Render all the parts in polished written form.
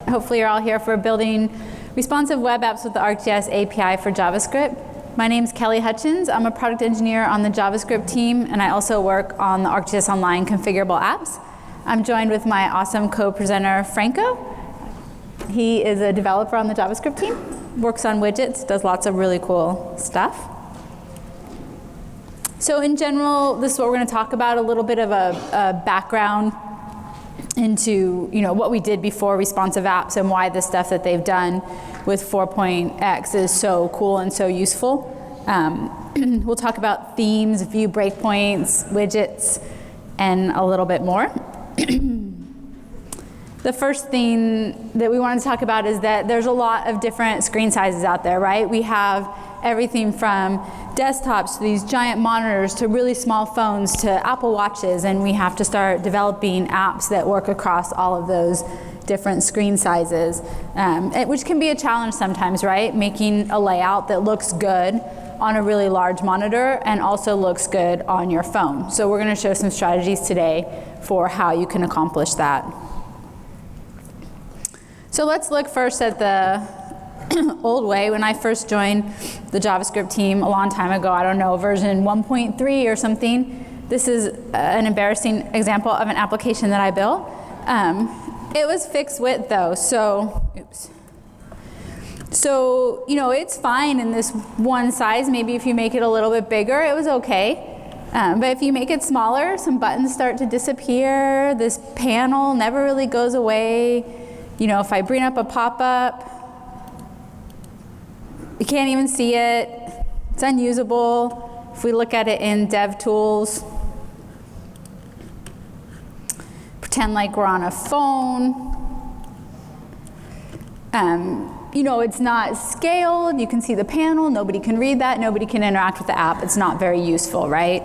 Hopefully you're all here for building responsive web apps with the ArcGIS API for JavaScript. My name's Kelly Hutchins. I'm a product engineer on the JavaScript team, and I also work on the ArcGIS Online configurable apps. I'm joined with my awesome co-presenter, Franco. He is a developer on the JavaScript team, works on widgets, does lots of really cool stuff. So in general, this is what we're going to talk about, a little bit of a background into what we did before responsive apps and why the stuff that they've done with 4.x is so cool and so useful. We'll talk about themes, view breakpoints, widgets, and a little bit more. The first thing that we wanted to talk about is that there's a lot of different screen sizes out there, right? We have everything from desktops to these giant monitors to really small phones to Apple Watches, and we have to start developing apps that work across all of those different screen sizes, which can be a challenge sometimes, right? Making a layout that looks good on a really large monitor and also looks good on your phone. So we're going to show some strategies today for how you can accomplish that. So let's look first at the old way. When I first joined the JavaScript team a long time ago, I don't know, version 1.3 or something. This is an embarrassing example of an application that I built. It was fixed width though, so, oops. So, it's fine in this one size. Maybe if you make it a little bit bigger, it was okay. But if you make it smaller, some buttons start to disappear. This panel never really goes away. If I bring up a pop-up, you can't even see it. It's unusable. If we look at it in DevTools, pretend like we're on a phone. It's not scaled. You can see the panel. Nobody can read that. Nobody can interact with the app. It's not very useful, right?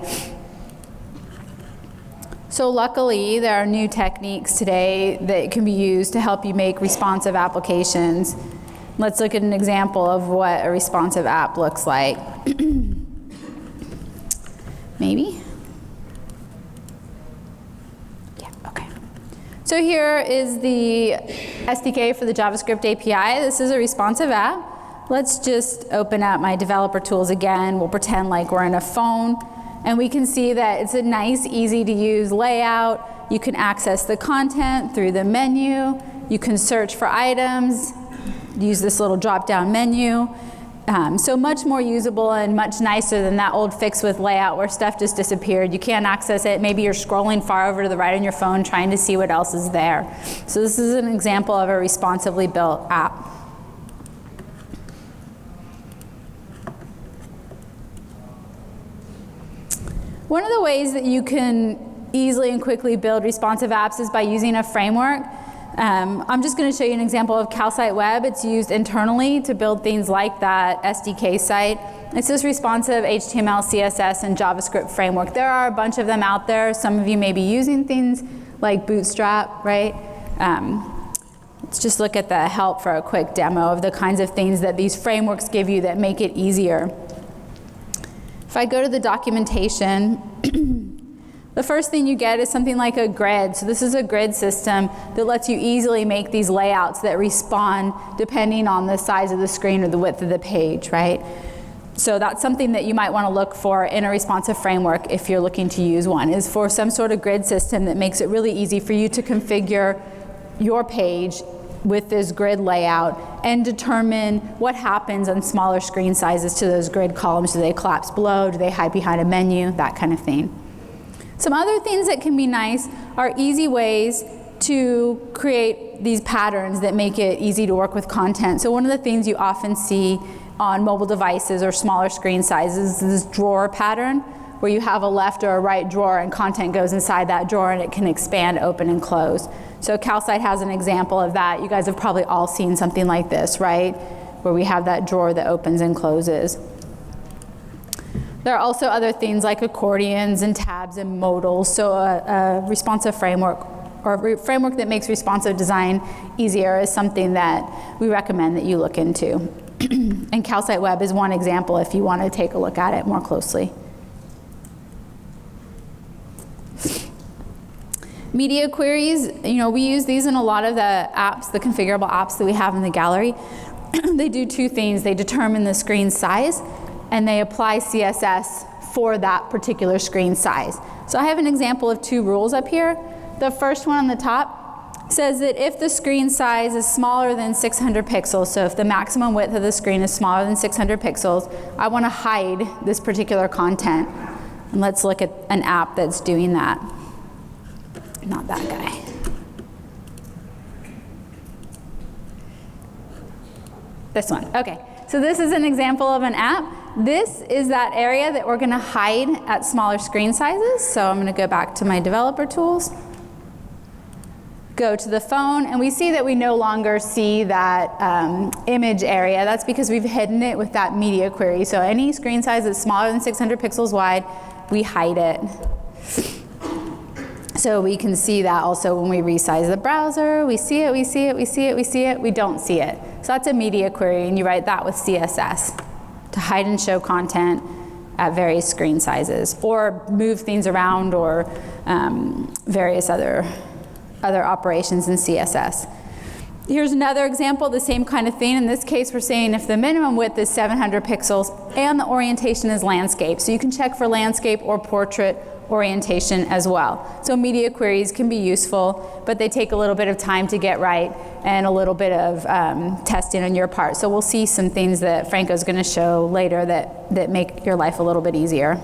So luckily, there are new techniques today that can be used to help you make responsive applications. Let's look at an example of what a responsive app looks like. Maybe? Yeah, okay. So here is the SDK for the JavaScript API. This is a responsive app. Let's just open up my developer tools again. We'll pretend like we're in a phone. And we can see that it's a nice, easy to use layout. You can access the content through the menu. You can search for items. Use this little drop-down menu. So much more usable and much nicer than that old fixed width layout where stuff just disappeared. You can't access it. Maybe you're scrolling far over to the right on your phone trying to see what else is there. So this is an example of a responsively built app. One of the ways that you can easily and quickly build responsive apps is by using a framework. I'm just going to show you an example of Calcite Web. It's used internally to build things like that SDK site. It's this responsive HTML, CSS, and JavaScript framework. There are a bunch of them out there. Some of you may be using things like Bootstrap, right? Let's just look at the help for a quick demo of the kinds of things that these frameworks give you that make it easier. If I go to the documentation, the first thing you get is something like a grid. So this is a grid system that lets you easily make these layouts that respond depending on the size of the screen or the width of the page, right? So that's something that you might want to look for in a responsive framework if you're looking to use one, is for some sort of grid system that makes it really easy for you to configure your page with this grid layout and determine what happens on smaller screen sizes to those grid columns. Do they collapse below? Do they hide behind a menu? That kind of thing. Some other things that can be nice are easy ways to create these patterns that make it easy to work with content. So one of the things you often see on mobile devices or smaller screen sizes is this drawer pattern where you have a left or a right drawer and content goes inside that drawer and it can expand, open, and close. So Calcite has an example of that. You guys have probably all seen something like this, right? Where we have that drawer that opens and closes. There are also other things like accordions and tabs and modals. So a responsive framework or a framework that makes responsive design easier is something that we recommend that you look into. And Calcite Web is one example if you want to take a look at it more closely. Media queries, we use these in a lot of the apps, the configurable apps that we have in the gallery. They do two things. They determine the screen size, and they apply CSS for that particular screen size. So I have an example of two rules up here. The first one on the top says that if the screen size is smaller than 600 pixels, so if the maximum width of the screen is smaller than 600 pixels, I want to hide this particular content. And let's look at an app that's doing that. Not that guy. This one, okay. So this is an example of an app. This is that area that we're gonna hide at smaller screen sizes. So I'm gonna go back to my developer tools, go to the phone, and we see that we no longer see that image area. That's because we've hidden it with that media query. So any screen size that's smaller than 600 pixels wide, we hide it. So we can see that also when we resize the browser. We see it, we see it, we see it, we see it, we don't see it. So that's a media query, and you write that with CSS to hide and show content at various screen sizes, or move things around, or various other operations in CSS. Here's another example, the same kind of thing. In this case, we're saying if the minimum width is 700 pixels and the orientation is landscape. So you can check for landscape or portrait orientation as well. So media queries can be useful, but they take a little bit of time to get right and a little bit of testing on your part. So we'll see some things that Franco's going to show later that make your life a little bit easier.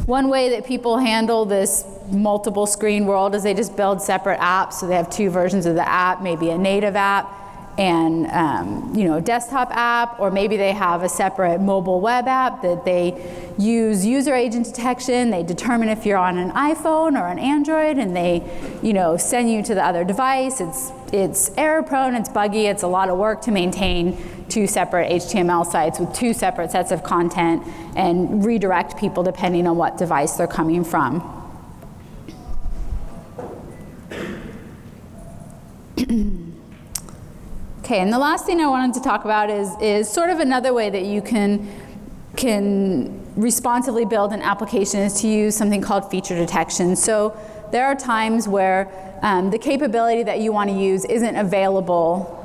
One way that people handle this multiple screen world is they just build separate apps. So they have two versions of the app, maybe a native app and a desktop app, or maybe they have a separate mobile web app that they use user agent detection. They determine if you're on an iPhone or an Android, and they send you to the other device. It's error prone, it's buggy, it's a lot of work to maintain two separate HTML sites with two separate sets of content and redirect people depending on what device they're coming from. Okay, and the last thing I wanted to talk about is sort of another way that you can responsively build an application is to use something called feature detection. So there are times where the capability that you want to use isn't available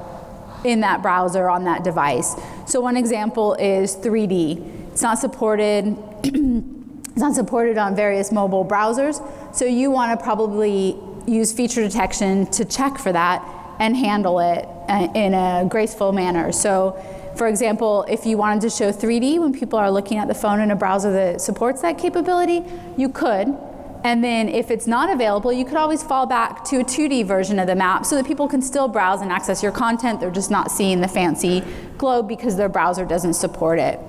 in that browser on that device. So one example is 3D. It's not supported. It's not supported on various mobile browsers. So you want to probably use feature detection to check for that and handle it in a graceful manner. So for example, if you wanted to show 3D when people are looking at the phone in a browser that supports that capability, you could. And then if it's not available, you could always fall back to a 2D version of the map so that people can still browse and access your content. They're just not seeing the fancy globe because their browser doesn't support it.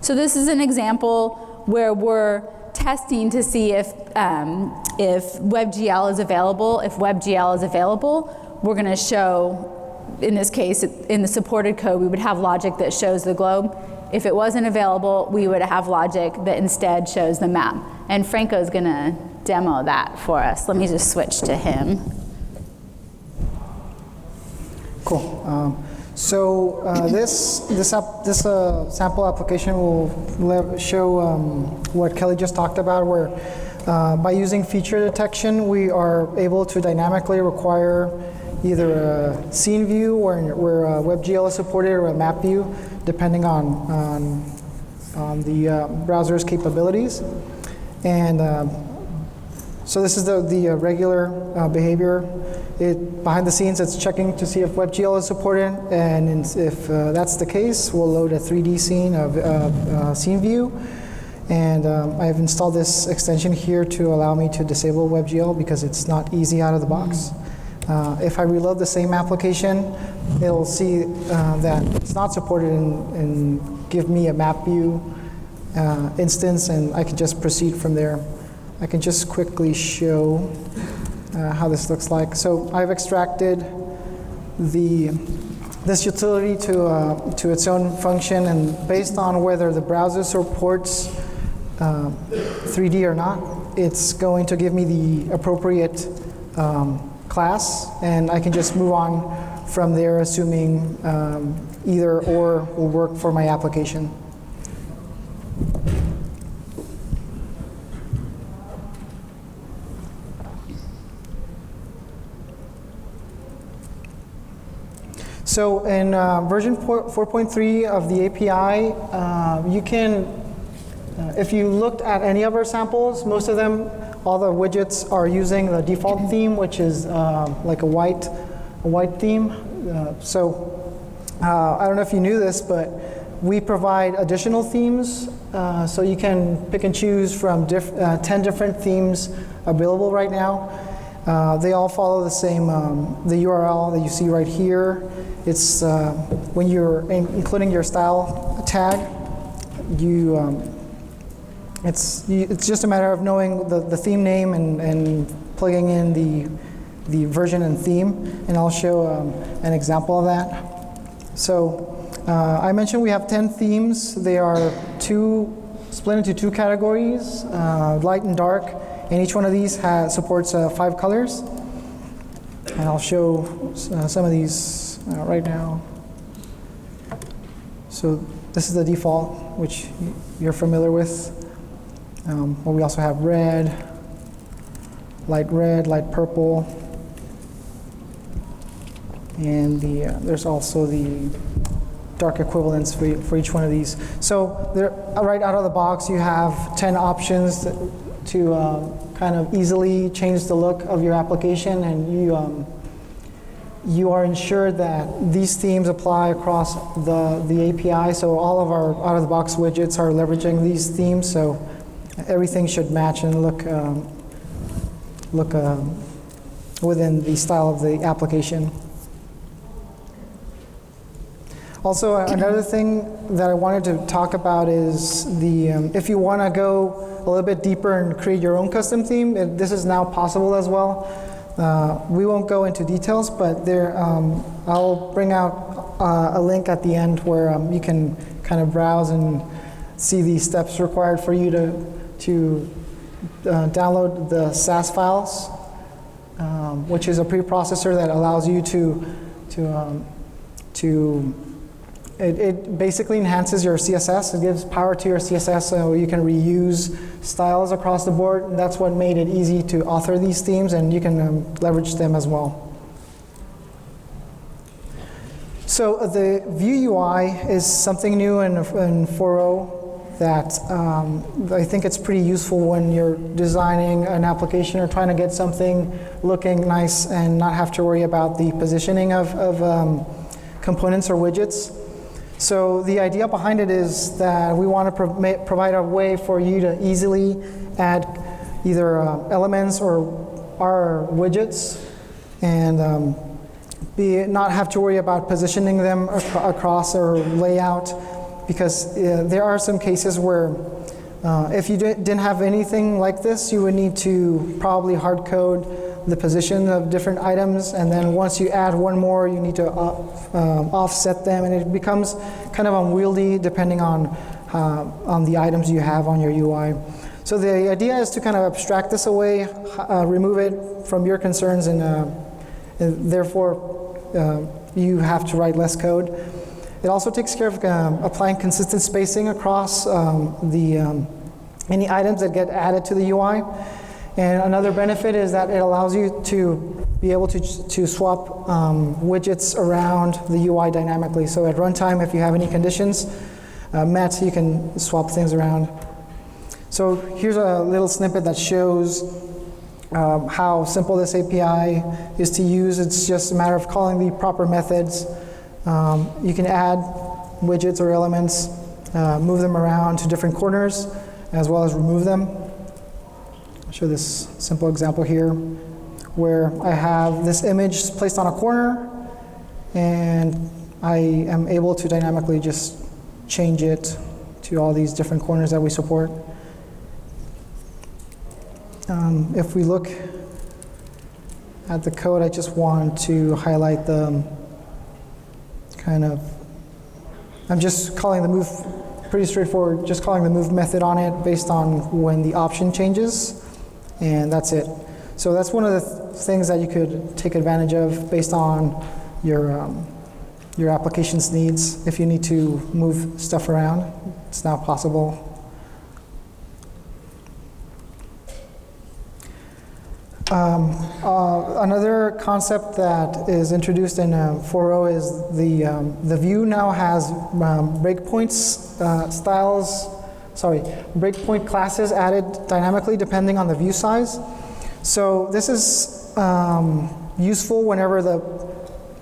So this is an example where we're testing to see if WebGL is available. If WebGL is available, we're going to show, in this case, in the supported code, we would have logic that shows the globe. If it wasn't available, we would have logic that instead shows the map. And Franco's going to demo that for us. Let me just switch to him. Cool. This sample application will show what Kelly just talked about, where by using feature detection, we are able to dynamically require either a scene view where WebGL is supported, or a map view, depending on the browser's capabilities. And so this is the regular behavior. Behind the scenes, it's checking to see if WebGL is supported, and if that's the case, we'll load a 3D scene of scene view. And I've installed this extension here to allow me to disable WebGL because it's not easy out of the box. If I reload the same application, it'll see that it's not supported and give me a map view instance, and I can just proceed from there. I can just quickly show how this looks like. So I've extracted this utility to its own function, and based on whether the browser supports 3D or not, it's going to give me the appropriate class, and I can just move on from there, assuming either or will work for my application. So in version 4.3 of the API, you can, if you looked at any of our samples, most of them, all the widgets are using the default theme, which is like a white theme. I don't know if you knew this, but we provide additional themes, so you can pick and choose from 10 different themes available right now. They all follow the same, the URL that you see right here. It's when you're including your style tag, it's just a matter of knowing the theme name and plugging in the version and theme, and I'll show an example of that. So I mentioned we have 10 themes. They are split into 2 categories, light and dark, and each one of these supports 5 colors. And I'll show some of these right now. So this is the default, which you're familiar with. But we also have red, light purple, and there's also the dark equivalents for each one of these. So right out of the box, you have 10 options to kind of easily change the look of your application, and you are ensured that these themes apply across the API. So all of our out-of-the-box widgets are leveraging these themes, so everything should match and look within the style of the application. Also, another thing that I wanted to talk about is if you want to go a little bit deeper and create your own custom theme, this is now possible as well. We won't go into details, but I'll bring out a link at the end where you can kind of browse and see the steps required for you to download the SAS files, which is a preprocessor that allows you it basically enhances your CSS. It gives power to your CSS so you can reuse styles across the board. And that's what made it easy to author these themes, and you can leverage them as well. So the View UI is something new in 4.0 that I think it's pretty useful when you're designing an application or trying to get something looking nice and not have to worry about the positioning of components or widgets. So the idea behind it is that we want to provide a way for you to easily add either elements or our widgets and not have to worry about positioning them across or layout, because there are some cases where if you didn't have anything like this, you would need to probably hard code the position of different items, and then once you add one more, you need to offset them, and it becomes kind of unwieldy depending on the items you have on your UI. So the idea is to kind of abstract this away, remove it from your concerns, and therefore you have to write less code. It also takes care of applying consistent spacing across any items that get added to the UI. And another benefit is that it allows you to be able to swap widgets around the UI dynamically. So at runtime, if you have any conditions met, you can swap things around. So here's a little snippet that shows how simple this API is to use. It's just a matter of calling the proper methods. You can add widgets or elements, move them around to different corners, as well as remove them. I'll show this simple example here where I have this image placed on a corner, and I am able to dynamically just change it to all these different corners that we support. If we look at the code, I just want to highlight the I'm just calling the move, pretty straightforward, just calling the move method on it based on when the option changes, and that's it. So that's one of the things that you could take advantage of based on your application's needs. If you need to move stuff around, it's now possible. Another concept that is introduced in 4.0 is the view now has breakpoint classes added dynamically depending on the view size. So this is useful whenever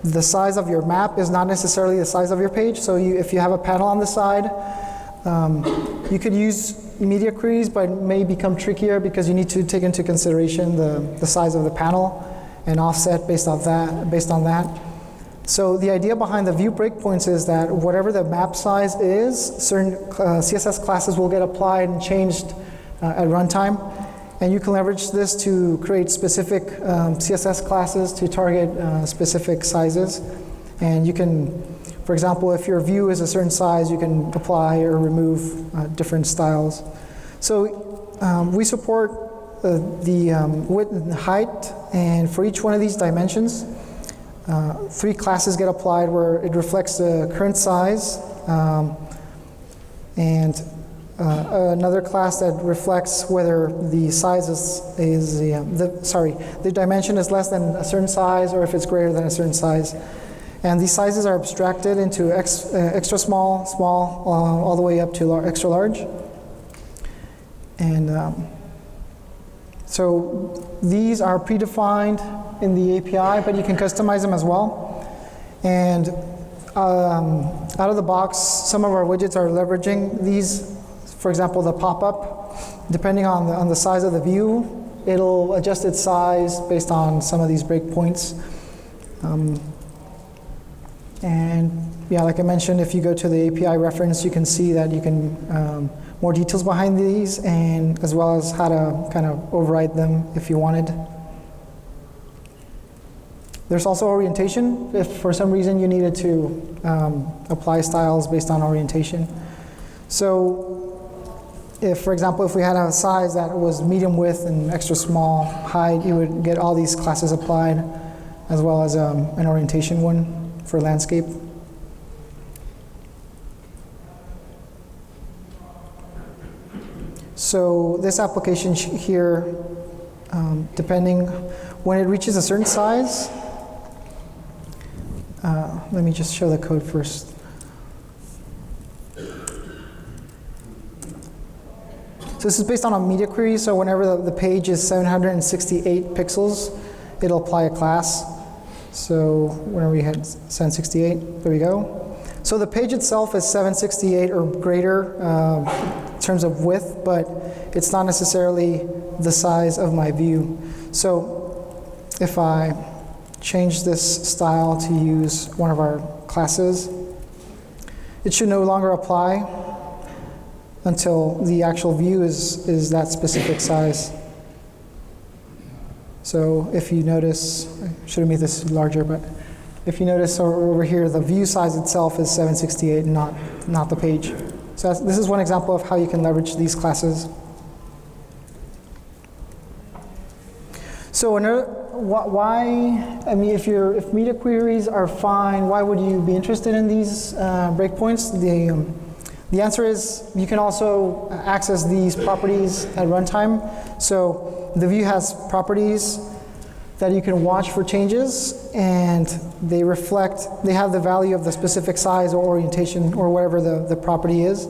the size of your map is not necessarily the size of your page. So if you have a panel on the side, you could use media queries, but it may become trickier because you need to take into consideration the size of the panel and offset based on that. So the idea behind the view breakpoints is that whatever the map size is, certain CSS classes will get applied and changed at runtime. And you can leverage this to create specific CSS classes to target specific sizes. And you can, for example, if your view is a certain size, you can apply or remove different styles. So we support the width and height, and for each one of these dimensions, 3 classes get applied where it reflects the current size, and another class that reflects whether the size the dimension is less than a certain size or if it's greater than a certain size. And these sizes are abstracted into extra small, all the way up to extra large. And so these are predefined in the API, but you can customize them as well. And out of the box, some of our widgets are leveraging these. For example, the pop-up, depending on the size of the view, it'll adjust its size based on some of these breakpoints. And yeah, like I mentioned, if you go to the API reference, you can see that you can more details behind these, and as well as how to kind of override them if you wanted. There's also orientation, if for some reason you needed to apply styles based on orientation. So if, for example, if we had a size that was medium width and extra small height, you would get all these classes applied, as well as an orientation one for landscape. So this application here, depending when it reaches a certain size, let me just show the code first. So this is based on a media query, so whenever the page is 768 pixels, it'll apply a class. So whenever we had 768, there we go. So the page itself is 768 or greater in terms of width, but it's not necessarily the size of my view. So if I change this style to use one of our classes, it should no longer apply until the actual view is that specific size. So if you notice, I should have made this larger, but if you notice over here, the view size itself is 768 and not the page. So this is one example of how you can leverage these classes. So why, I mean, if media queries are fine, why would you be interested in these breakpoints? The answer is you can also access these properties at runtime. So the view has properties that you can watch for changes, and they have the value of the specific size or orientation or whatever the property is.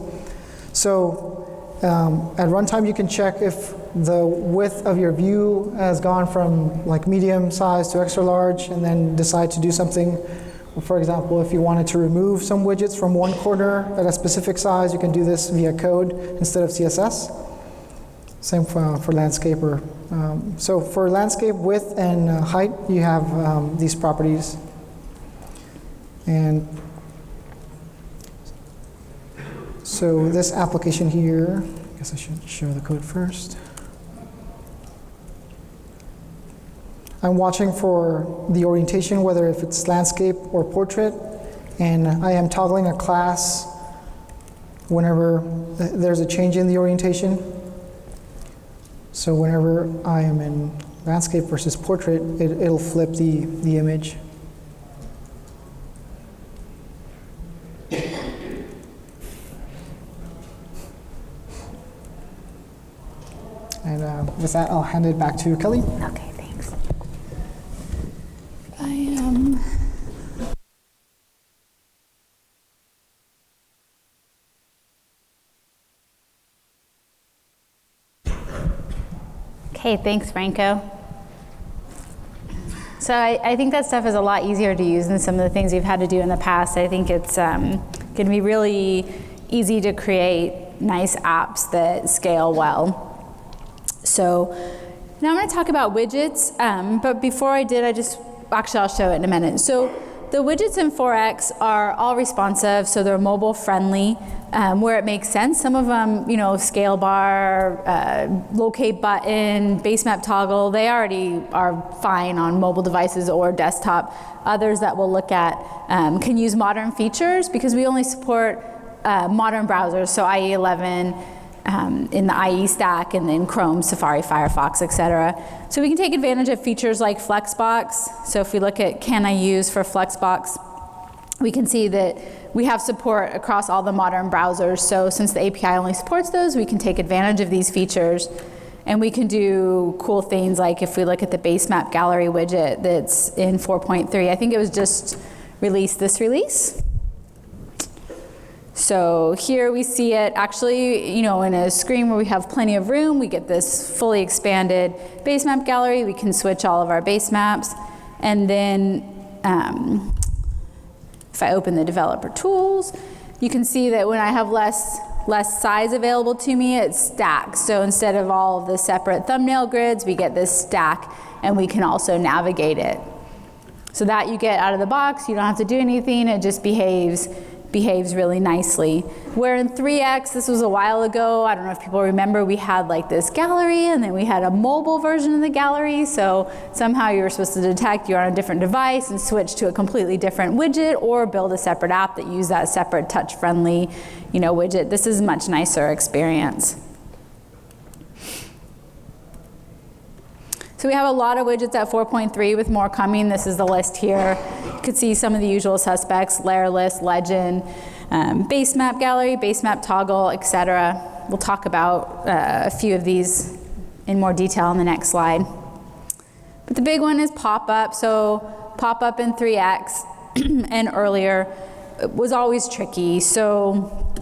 So at runtime you can check if the width of your view has gone from like medium size to extra large, and then decide to do something. For example, if you wanted to remove some widgets from one corner at a specific size, you can do this via code instead of CSS. Same for landscape. So for landscape width and height, you have these properties. And so this application here, I guess I should show the code first. I'm watching for the orientation, whether if it's landscape or portrait, and I am toggling a class whenever there's a change in the orientation. So whenever I am in landscape versus portrait, it'll flip the image. And with that, I'll hand it back to Kelly. Okay, thanks. Okay, thanks, Franco. So I think that stuff is a lot easier to use than some of the things we've had to do in the past. I think it's going to be really easy to create nice apps that scale well. So now I'm going to talk about widgets, but before I did, actually I'll show it in a minute. So the widgets in 4X are all responsive, so they're mobile friendly where it makes sense. Some of them, scale bar, locate button, base map toggle, they already are fine on mobile devices or desktop. Others that we'll look at can use modern features because we only support modern browsers, so IE 11, in the IE stack, and then Chrome, Safari, Firefox, etc. So we can take advantage of features like Flexbox. So if we look at can I use for Flexbox, we can see that we have support across all the modern browsers. So since the API only supports those, we can take advantage of these features. And we can do cool things like if we look at the base map gallery widget that's in 4.3, I think it was just released this release. So here we see it actually, in a screen where we have plenty of room, we get this fully expanded base map gallery. We can switch all of our base maps. And then if I open the developer tools, you can see that when I have less size available to me, it stacks. So instead of all of the separate thumbnail grids, we get this stack, and we can also navigate it. So that you get out of the box, you don't have to do anything, it just behaves really nicely. Where in 3X, this was a while ago, I don't know if people remember, we had like this gallery and then we had a mobile version of the gallery, so somehow you were supposed to detect you're on a different device and switch to a completely different widget or build a separate app that used that separate touch-friendly, widget. This is a much nicer experience. So we have a lot of widgets at 4.3 with more coming. This is the list here. You could see some of the usual suspects: layer list, legend, base map gallery, base map toggle, etc. We'll talk about a few of these in more detail on the next slide. But the big one is Popup. So Popup in 3X and earlier was always tricky. So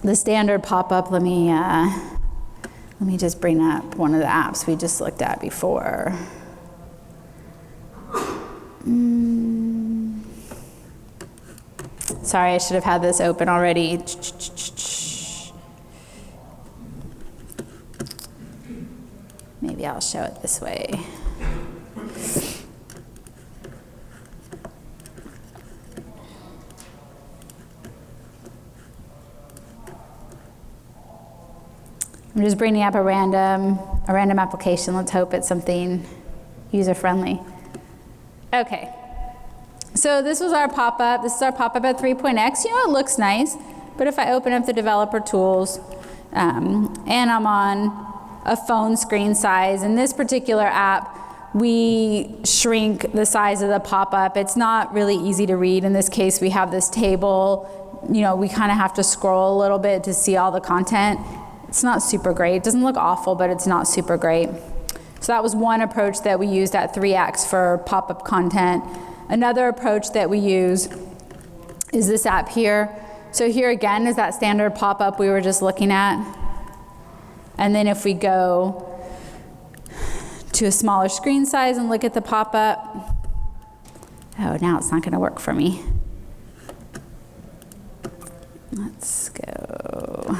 the standard Popup, let me just bring up one of the apps we just looked at before. Sorry, I should have had this open already. Maybe I'll show it this way. I'm just bringing up a random application. Let's hope it's something user-friendly. Okay, so this was our pop-up. This is our pop-up at 3.x. It looks nice, but if I open up the developer tools, and I'm on a phone screen size, in this particular app, we shrink the size of the pop-up. It's not really easy to read. In this case, we have this table. We kind of have to scroll a little bit to see all the content. It's not super great. It doesn't look awful, but it's not super great. So that was one approach that we used at 3X for pop-up content. Another approach that we use is this app here. So here again is that standard pop-up we were just looking at. And then if we go to a smaller screen size and look at the pop-up, oh, now it's not going to work for me. Let's go.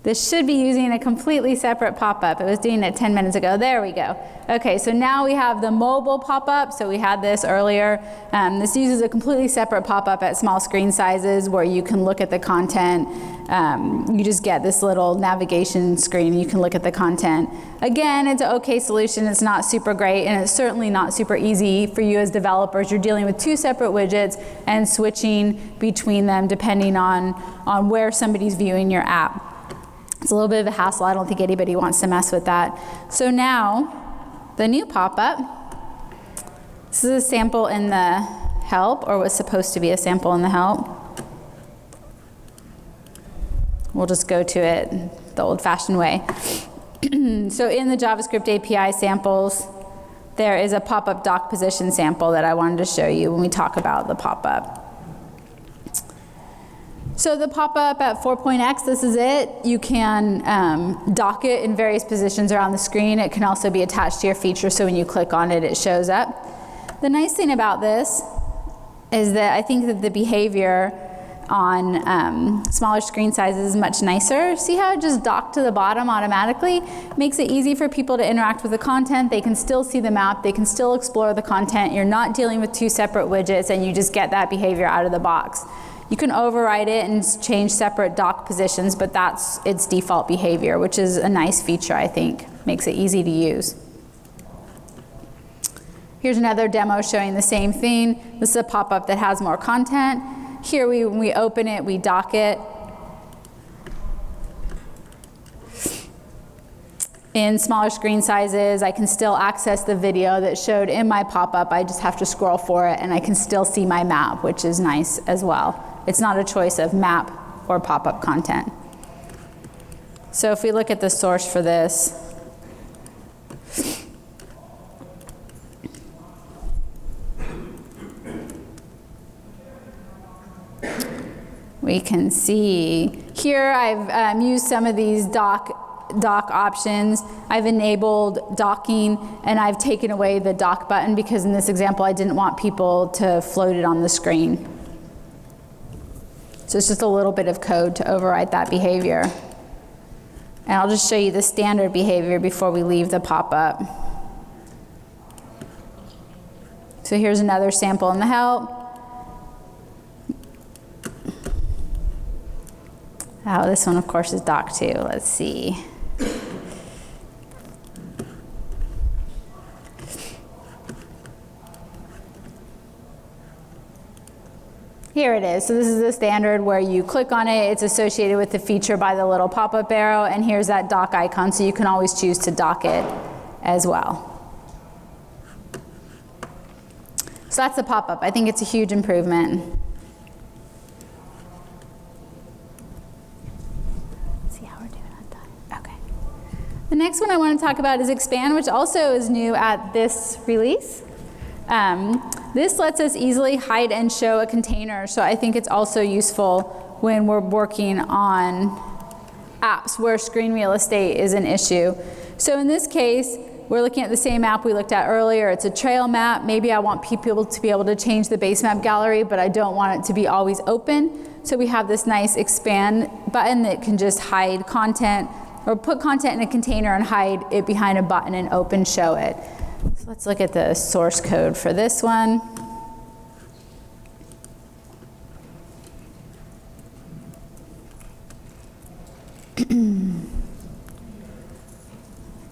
This should be using a completely separate pop-up. It was doing it 10 minutes ago. There we go. Okay, so now we have the mobile pop-up. So we had this earlier. This uses a completely separate pop-up at small screen sizes where you can look at the content. You just get this little navigation screen and you can look at the content. Again, it's an okay solution. It's not super great, and it's certainly not super easy for you as developers. You're dealing with two separate widgets and switching between them depending on where somebody's viewing your app. It's a little bit of a hassle. I don't think anybody wants to mess with that. So now, the new pop-up. This is a sample in the help, or was supposed to be a sample in the help. We'll just go to it the old-fashioned way. So in the JavaScript API samples, there is a pop-up dock position sample that I wanted to show you when we talk about the pop-up. So the pop-up at 4.x, this is it. You can dock it in various positions around the screen. It can also be attached to your feature, so when you click on it, it shows up. The nice thing about this is that I think that the behavior on smaller screen sizes is much nicer. See how it just docked to the bottom automatically? Makes it easy for people to interact with the content. They can still see the map. They can still explore the content. You're not dealing with two separate widgets, and you just get that behavior out of the box. You can override it and change separate dock positions, but that's its default behavior, which is a nice feature, I think. Makes it easy to use. Here's another demo showing the same thing. This is a pop-up that has more content. Here, when we open it, we dock it. In smaller screen sizes, I can still access the video that showed in my pop-up. I just have to scroll for it, and I can still see my map, which is nice as well. It's not a choice of map or pop-up content. So if we look at the source for this, we can see here I've used some of these dock options. I've enabled docking, and I've taken away the dock button because in this example I didn't want people to float it on the screen. So it's just a little bit of code to override that behavior. And I'll just show you the standard behavior before we leave the pop-up. So here's another sample in the help. Oh, this one, of course, is docked too. Let's see. Here it is. So this is the standard where you click on it. It's associated with the feature by the little pop-up arrow, and here's that dock icon, so you can always choose to dock it as well. So that's the pop-up. I think it's a huge improvement. The next one I want to talk about is expand, which also is new at this release. This lets us easily hide and show a container, so I think it's also useful when we're working on apps where screen real estate is an issue. So in this case, we're looking at the same map we looked at earlier. It's a trail map. Maybe I want people to be able to change the base map gallery, but I don't want it to be always open. So we have this nice expand button that can just hide content, or put content in a container and hide it behind a button and open show it. So let's look at the source code for this one.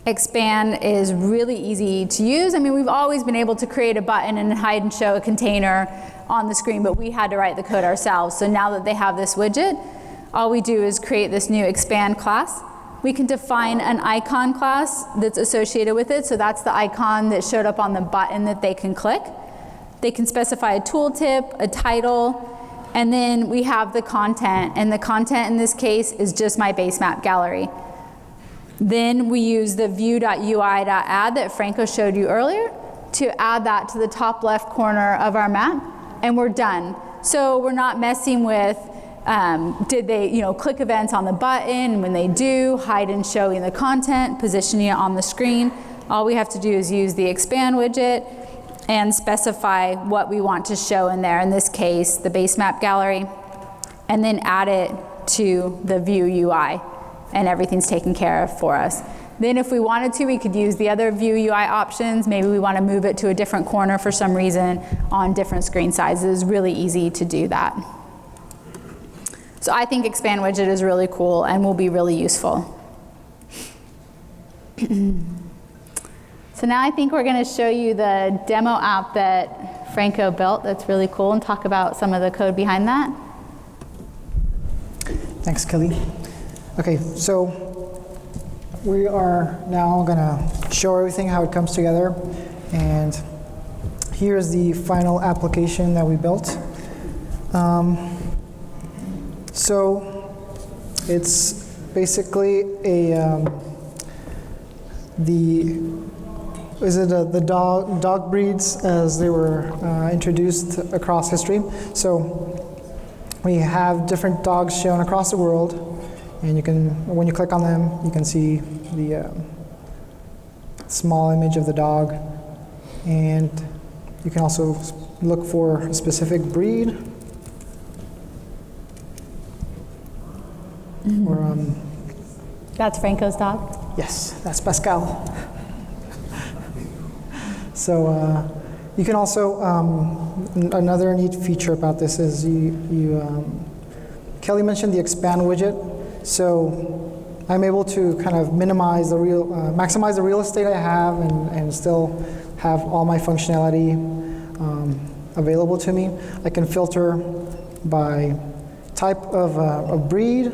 Expand is really easy to use. I mean, we've always been able to create a button and hide and show a container on the screen, but we had to write the code ourselves. So now that they have this widget, all we do is create this new expand class. We can define an icon class that's associated with it. So that's the icon that showed up on the button that they can click. They can specify a tooltip, a title, and then we have the content. And the content in this case is just my base map gallery. Then we use the view.ui.add that Franco showed you earlier to add that to the top left corner of our map, and we're done. So we're not messing with did they, click events on the button? When they do, hide and showing the content, positioning it on the screen. All we have to do is use the expand widget and specify what we want to show in there. In this case, the base map gallery, and then add it to the view UI, and everything's taken care of for us. Then if we wanted to, we could use the other view UI options. Maybe we want to move it to a different corner for some reason on different screen sizes. Really easy to do that. So I think expand widget is really cool and will be really useful. So now I think we're going to show you the demo app that Franco built that's really cool and talk about some of the code behind that. Thanks, Kelly. Okay, so we are now going to show everything, how it comes together. And here's the final application that we built. So it's basically the dog breeds as they were introduced across history. So we have different dogs shown across the world, and you can, when you click on them, you can see the small image of the dog, and you can also look for a specific breed. Or, That's Franco's dog? yes, that's Pascal. So you can also, another neat feature about this is Kelly mentioned the expand widget. So I'm able to kind of minimize the maximize the real estate I have and still have all my functionality available to me. I can filter by type of a breed,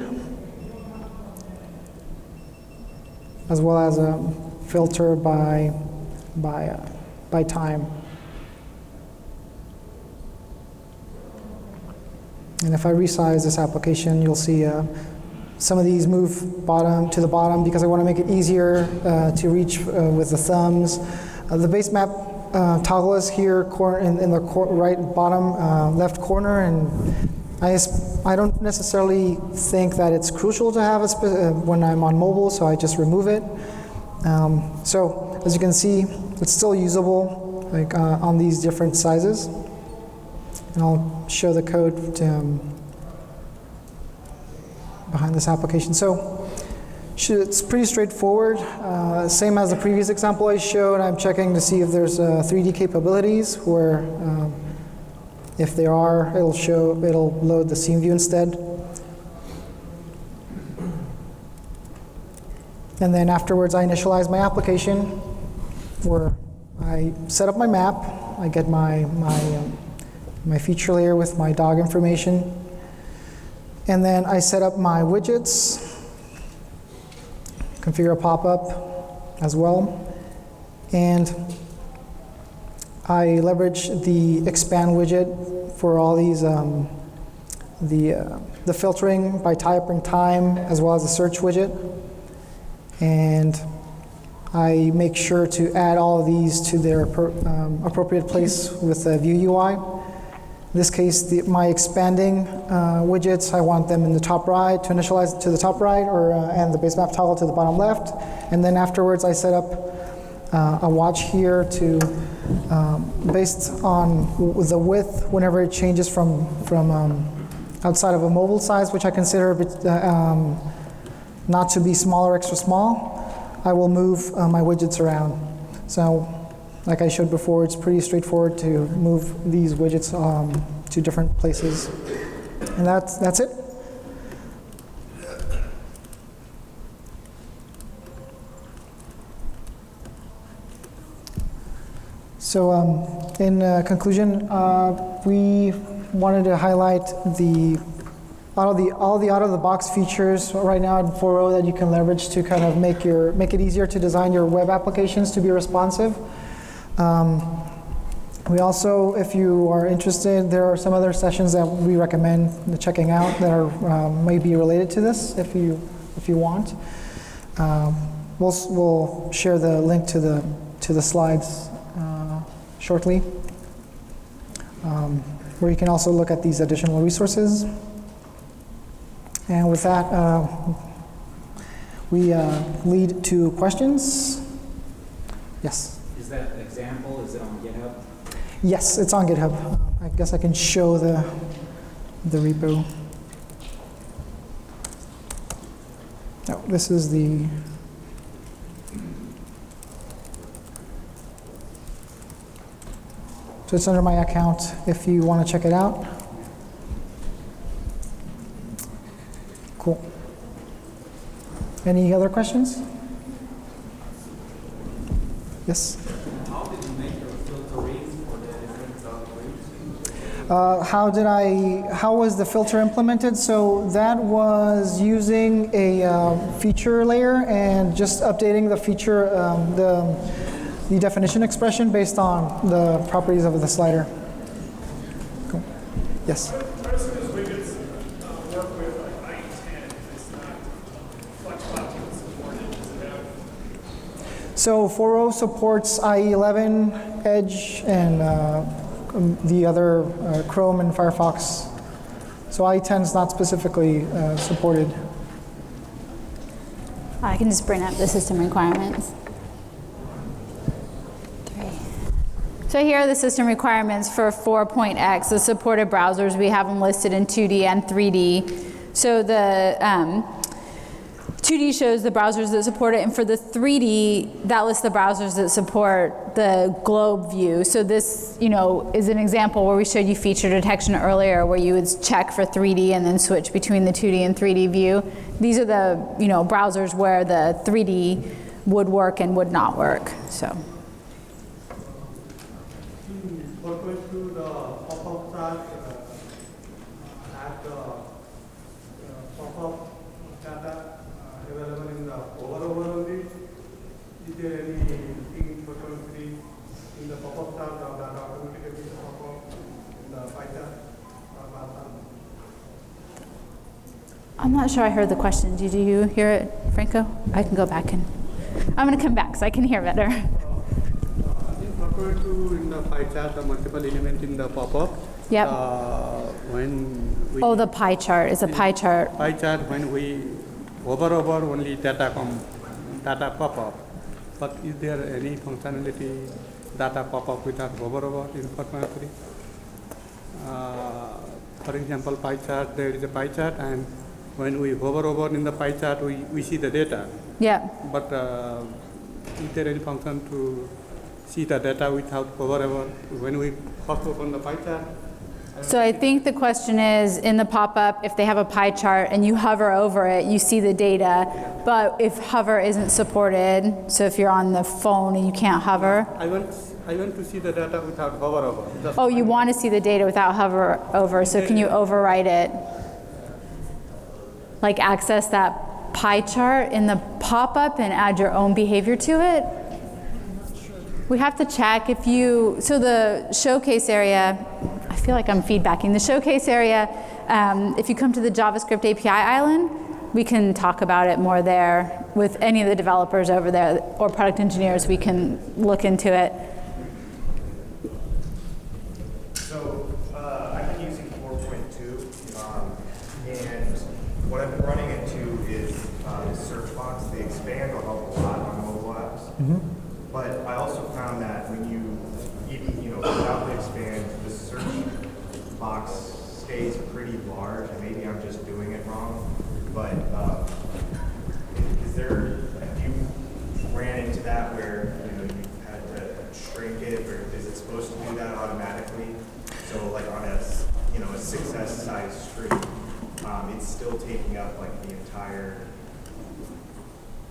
as well as a filter by time. And if I resize this application, you'll see some of these move bottom to the bottom because I want to make it easier to reach with the thumbs. The base map toggle is here in the right bottom left corner, and I don't necessarily think that it's crucial to have it when I'm on mobile, so I just remove it. So as you can see, it's still usable like on these different sizes. And I'll show the code behind this application. So it's pretty straightforward. Same as the previous example I showed, I'm checking to see if there's 3D capabilities where if there are, it'll load the scene view instead. And then afterwards, I initialize my application where I set up my map. I get my feature layer with my dog information. And then I set up my widgets, configure a pop-up as well. And I leverage the expand widget for all these, the filtering by type and time, as well as the search widget. And I make sure to add all of these to their appropriate place with the View UI. In this case, my expanding widgets, I want them in the top right, to initialize to the top right, and the base map toggle to the bottom left. And then afterwards, I set up a watch here to, based on the width, whenever it changes from outside of a mobile size, which I consider not to be small or extra small, I will move my widgets around. So, like I showed before, it's pretty straightforward to move these widgets to different places. And that's it. So in conclusion, we wanted to highlight all the out-of-the-box features right now in 4.0 that you can leverage to kind of make it easier to design your web applications to be responsive. We also, if you are interested, there are some other sessions that we recommend checking out that are maybe related to this if you want. We'll share the link to the slides shortly, where you can also look at these additional resources. And with that, we lead to questions. Yes? Is that example, is it on GitHub? Yes, it's on GitHub. I guess I can show the repo. Oh, this is the... So it's under my account if you want to check it out. Cool. Any other questions? Yes? How did you make your filtering for the different dog breeds? How was the filter implemented? So that was using a feature layer and just updating the feature, the definition expression based on the properties of the slider. Cool. Yes? Widgets work with like I-10, it's not Flex Popup supported, does it have? So 4.0 supports IE11, Edge, and the other Chrome and Firefox. So I-10 is not specifically supported. I can just bring up the system requirements. So here are the system requirements for 4.x, the supported browsers. We have them listed in 2D and 3D. So the 2D shows the browsers that support it, and for the 3D, that lists the browsers that support the globe view. So this, is an example where we showed you feature detection earlier, where you would check for 3D and then switch between the 2D and 3D view. These are the, browsers where the 3D would work and would not work. So. Going to the pop-up chart, add the pop-up data available in the over only. Is there anything frequency in the pop-up chart or that automatically pop up in the pie chart or bar chart? I'm not sure I heard the question. Did you hear it, Franco? I can go back and I'm going to come back so I can hear better. Refer to in the pie chart the multiple element in the pop-up. Yep. When we The pie chart is a pie chart. pie chart when we hover over only data pop-up. But is there any functionality data pop-up without hover over in 4.3? For example, pie chart, there is a pie chart, and when we hover over in the pie chart, we see the data. Yeah. But is there any function to see the data without hover over when we first open the pie chart? So I think the question is, in the pop-up, if they have a pie chart and you hover over it, you see the data. But if hover isn't supported, so if you're on the phone and you can't hover. I want to see the data without hover over. Just You want to see the data without hover over, so can you override it? Like access that pie chart in the pop-up and add your own behavior to it? We have to check if so the showcase area, I feel like I'm feedbacking. The showcase area, if you come to the JavaScript API island, we can talk about it more there with any of the developers over there or product engineers. We can look into it. So I've been using 4.2, and what I've been running into is the search box. They expand a lot on mobile apps. But I also found that when without the expand, the search box stays pretty large, and maybe I'm just doing it wrong. But have you ran into that where you had to shrink it, or is it supposed to do that automatically? So like on a 6S size screen, it's still taking up like the entire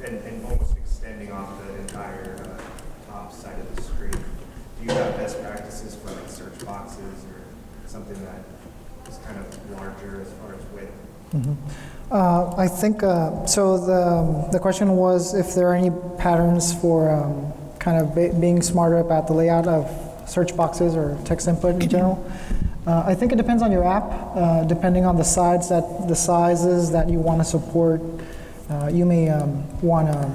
and almost extending off the entire top side of the screen. Do you have best practices for like search boxes or something that is kind of larger as far as width? I think, so the question was if there are any patterns for kind of being smarter about the layout of search boxes or text input in general. I think it depends on your app, depending on the sizes that you want to support. You may want to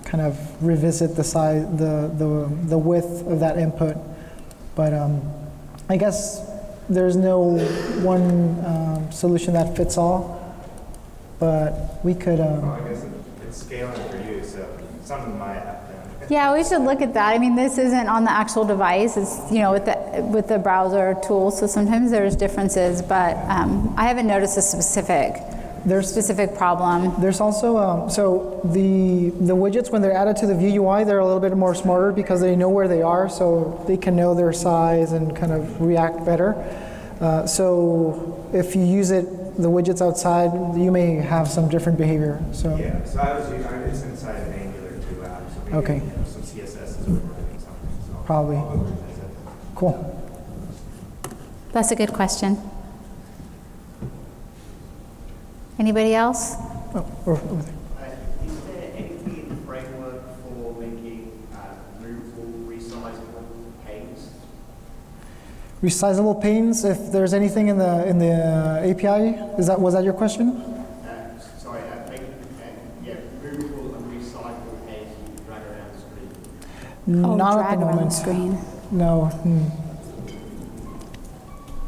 kind of revisit the size, the width of that input. But I guess there's no one solution that fits all. But we could. Well, I guess it's scaling for you, so something might happen. Yeah, we should look at that. I mean, this isn't on the actual device. It's with the browser tool. So sometimes there's differences, but I haven't noticed a specific problem. There's also so the widgets, when they're added to the view UI, they're a little bit more smarter because they know where they are, so they can know their size and kind of react better. So if you use the widgets outside, you may have some different behavior. So yeah, so it's inside an Angular 2 app, so maybe okay. Some CSS is doing something. So Probably. Cool. That's a good question. Anybody else? Over there. Is there anything in the framework for making movable, resizable panes? Resizable panes. If there's anything in the API, was that your question? Making movable and recyclable panes you can drag around the screen. Not drag at the around moment. the screen. No.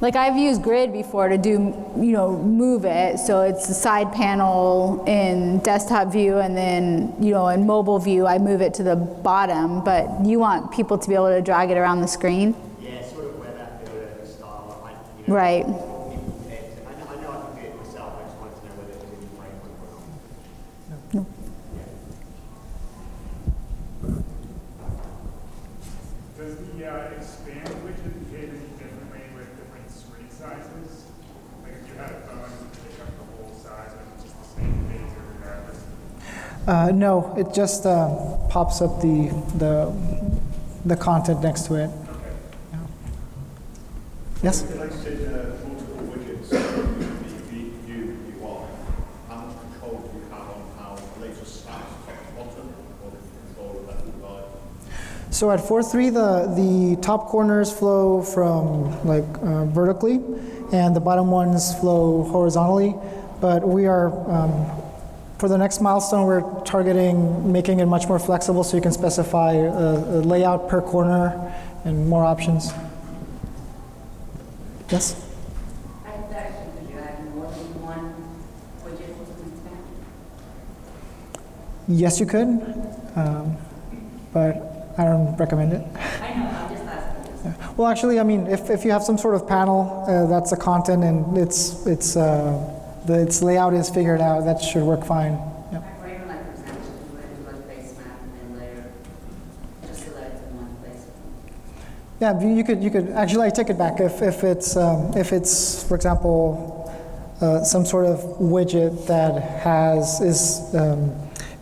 Like I've used grid before to do, move it. So it's the side panel in desktop view, and then, in mobile view, I move it to the bottom, but you want people to be able to drag it around the screen. Yeah, sort of web app builder style. Right. I know I can do it myself. I just wanted to know whether it was in the framework or not. No. Does the expand widget behave any differently with different screen sizes? Like if you had a phone, you could pick up the whole size, or it's just the same phaser regardless? No, it just pops up the content next to it. Okay. Yeah. Yes? Like you said, multiple widgets you want. How much control do you have on how the laser starts top to bottom, or do you control left and right? So at 4.3, the top corners flow from vertically, and the bottom ones flow horizontally. But we are, for the next milestone, we're targeting making it much more flexible, so you can specify a layout per corner and more options. Yes? I have that question. Could you add more than one widget to the expand? Yes, you could, but I don't recommend it. I know, I'm just asking. Well, actually, I mean, if you have some sort of panel that's a content and its layout is figured out, that should work fine. Yeah. Or even like, for example, if you were to do like base map and then layer, just so that it's in one place. Yeah, you could actually, I take it back. If it's for example some sort of widget that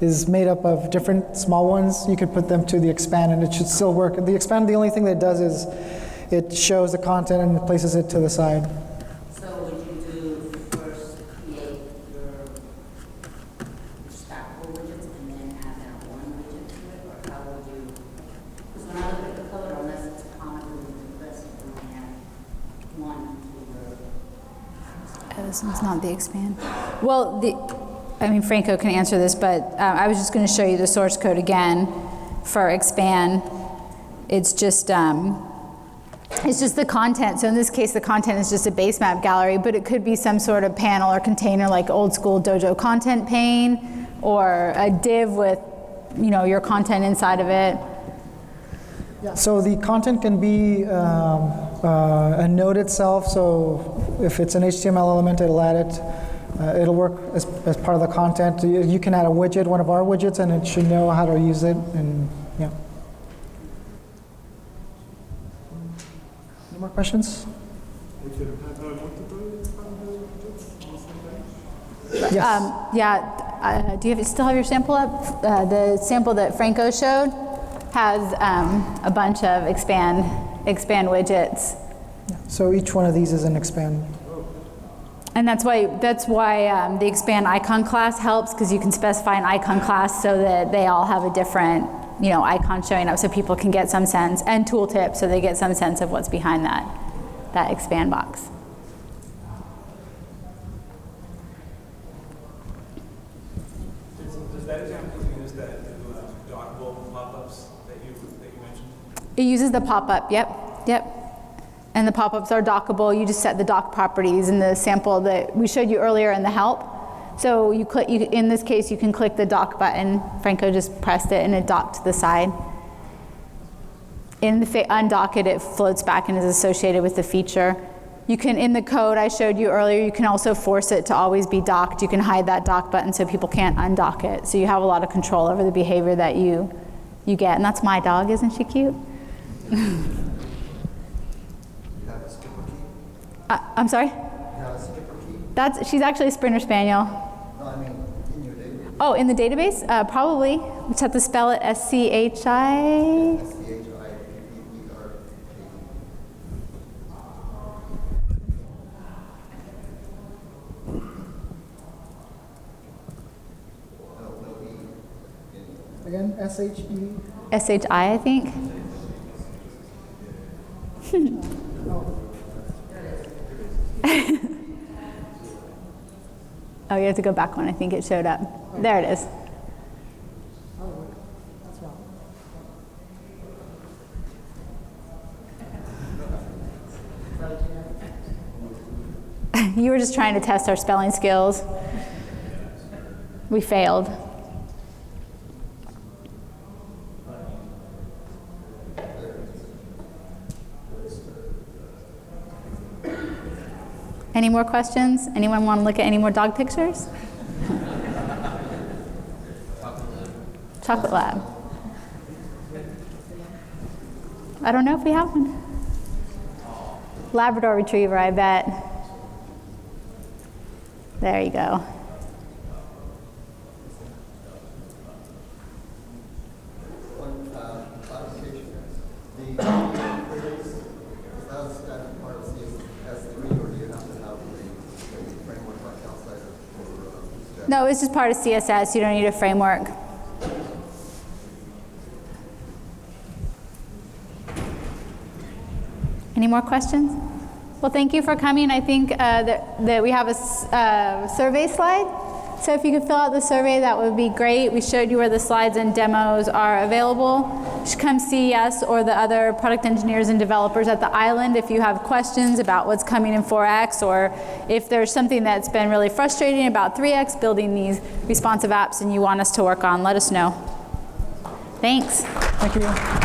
is made up of different small ones, you could put them to the expand and it should still work. The expand, the only thing that it does is it shows the content and places it to the side. So would you do first create your stackable widgets and then add that one widget to it, or how would you? Because when I look at the code, unless it's a common list, you only have one to your. This one's not the expand. Well, Franco can answer this, but I was just going to show you the source code again for expand. It's just the content. So in this case, the content is just a base map gallery, but it could be some sort of panel or container like old school Dojo content pane, or a div with, your content inside of it. Yeah. So the content can be a node itself. So if it's an HTML element, it'll add it. It'll work as part of the content. You can add a widget, one of our widgets, and it should know how to use it. And yeah. Any more questions? We could have multiple Yes. Do you still have your sample up? The sample that Franco showed has a bunch of expand widgets. So each one of these is an expand. And that's why the expand icon class helps, because you can specify an icon class so that they all have a different icon showing up, so people can get some sense, and tooltip so they get some sense of what's behind that expand box. Does that example use the dockable pop-ups that you mentioned? It uses the pop-up, yep. And the pop-ups are dockable. You just set the dock properties in the sample that we showed you earlier in the help. So in this case, you can click the dock button. Franco just pressed it and it docked to the side. In the undock it floats back and is associated with the feature. You can, in the code I showed you earlier, you can also force it to always be docked. You can hide that dock button so people can't undock it. So you have a lot of control over the behavior that you get. And that's my dog, isn't she cute? I'm sorry? She's actually a Sprinter Spaniel. No, I mean, in your database. Oh, in the database? Probably. We just have to spell it S-C-H-I. S-C-H-I-P-P-E-R. No E. Again, S-H-E. S-H-I, I think. Oh, you have to go back one. I think it showed up. There it is. You were just trying to test our spelling skills. We failed. Any more questions? Anyone want to look at any more dog pictures? Chocolate Lab. I don't know if we have one. Labrador Retriever, I bet. There you go. One clarification. The queries, is that a standard part of CS3, or do you have to have a framework like outside or No, it's just part of CSS. You don't need a framework. Any more questions? Well, thank you for coming. I think that we have a survey slide. So if you could fill out the survey, that would be great. We showed you where the slides and demos are available. You should come see us or the other product engineers and developers at the island if you have questions about what's coming in 4X, or if there's something that's been really frustrating about 3X, building these responsive apps, and you want us to work on, let us know. Thanks. Thank you.